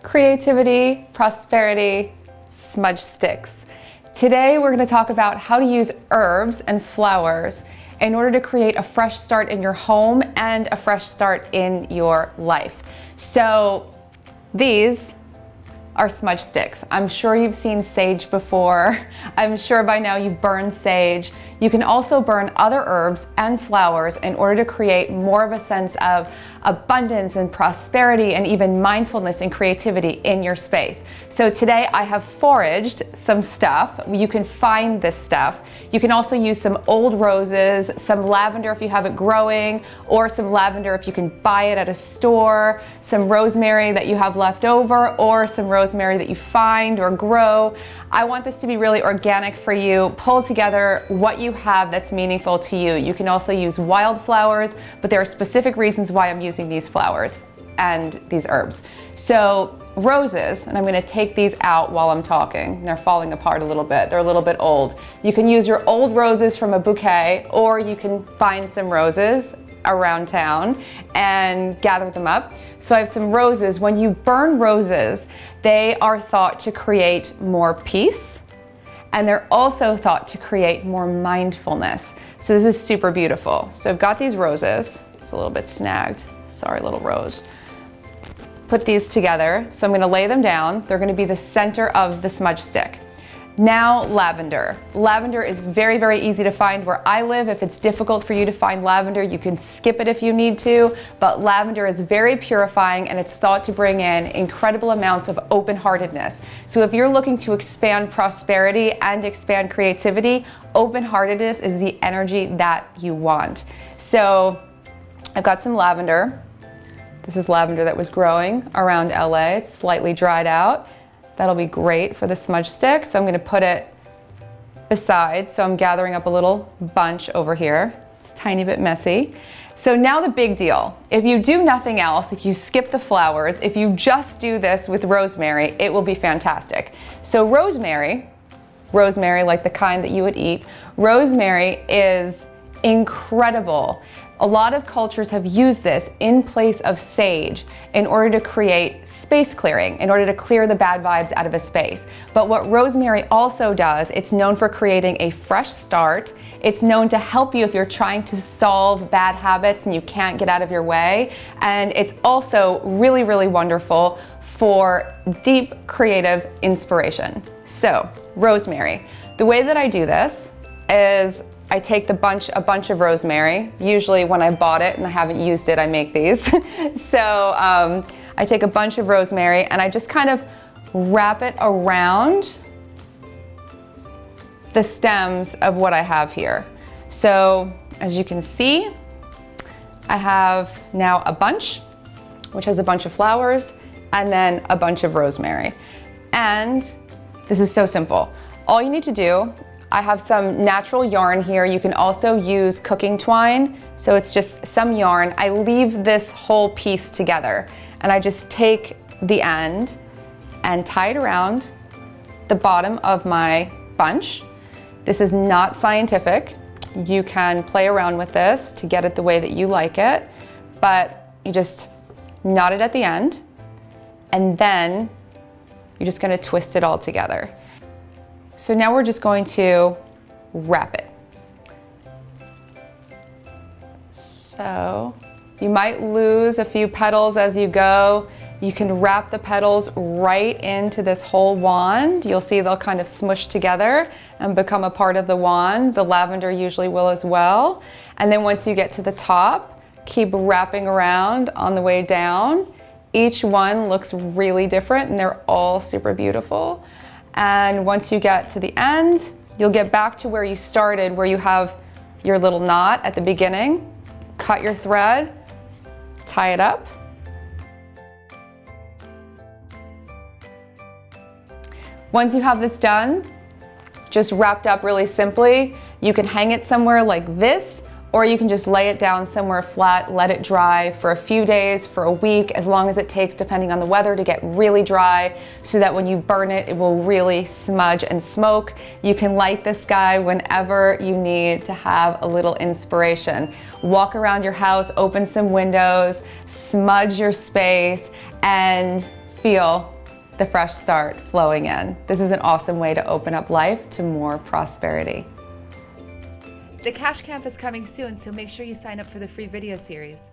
creativity, prosperity, smudge sticks. Today we're going to talk about how to use herbs and flowers in order to create a fresh start in your home and a fresh start in your life. So these are smudge sticks. I'm sure you've seen sage before. I'm sure by now you've burned sage. You can also burn other herbs and flowers in order to create more of a sense of abundance and prosperity and even mindfulness and creativity in your space. So today I have foraged some stuff. You can find this stuff. You can also use some old roses, some lavender if you have it growing, or some lavender if you can buy it at a store, some rosemary that you have left over, or some rosemary that you find or grow. I want this to be really organic for you. Pull together what you have that's meaningful to you. You can also use wildflowers, but there are specific reasons why I'm using these flowers and these herbs. So roses, and I'm going to take these out while I'm talking. They're falling apart a little bit. They're a little bit old. You can use your old roses from a bouquet, or you can find some roses around town and gather them up. So I have some roses. When you burn roses, they are thought to create more peace, and they're also thought to create more mindfulness. So this is super beautiful. So I've got these roses. It's a little bit snagged. Sorry, little rose. Put these together. So I'm going to lay them down. They're going to be the center of the smudge stick. Now lavender. Lavender is very, very easy to find where I live. If it's difficult for you to find lavender, you can skip it if you need to, but lavender is very purifying and it's thought to bring in incredible amounts of open-heartedness. So if you're looking to expand prosperity and expand creativity, open-heartedness is the energy that you want. So I've got some lavender. This is lavender that was growing around LA. It's slightly dried out. That'll be great for the smudge stick. So I'm going to put it beside. So I'm gathering up a little bunch over here. It's a tiny bit messy. So now the big deal. If you do nothing else, if you skip the flowers, if you just do this with rosemary, it will be fantastic. So rosemary like the kind that you would eat, rosemary is incredible. A lot of cultures have used this in place of sage in order to create space clearing, in order to clear the bad vibes out of a space. But what rosemary also does, it's known for creating a fresh start. It's known to help you if you're trying to solve bad habits and you can't get out of your way. And it's also really, really wonderful for deep creative inspiration. So, rosemary. The way that I do this is I take a bunch of rosemary. Usually when I bought it and I haven't used it, I make these. So I take a bunch of rosemary and I just kind of wrap it around the stems of what I have here. So as you can see, I have now a bunch, which has a bunch of flowers and then a bunch of rosemary. And this is so simple. All you need to do, I have some natural yarn here. You can also use cooking twine. So it's just some yarn. I leave this whole piece together and I just take the end and tie it around the bottom of my bunch. This is not scientific. You can play around with this to get it the way that you like it, but you just knot it at the end and then you're just gonna twist it all together. So now we're just going to wrap it. So you might lose a few petals as you go. You can wrap the petals right into this whole wand. You'll see they'll kind of smush together and become a part of the wand. The lavender usually will as well. And then once you get to the top, keep wrapping around on the way down. Each one looks really different and they're all super beautiful. And once you get to the end, you'll get back to where you started, where you have your little knot at the beginning. Cut your thread, tie it up. Once you have this done, just wrapped up really simply, you can hang it somewhere like this, or you can just lay it down somewhere flat, let it dry for a few days, for a week, as long as it takes, depending on the weather, to get really dry so that when you burn it, it will really smudge and smoke. You can light this guy whenever you need to have a little inspiration. Walk around your house, open some windows, smudge your space, and feel the fresh start flowing in. This is an awesome way to open up life to more prosperity. The Cash Camp is coming soon, so make sure you sign up for the free video series.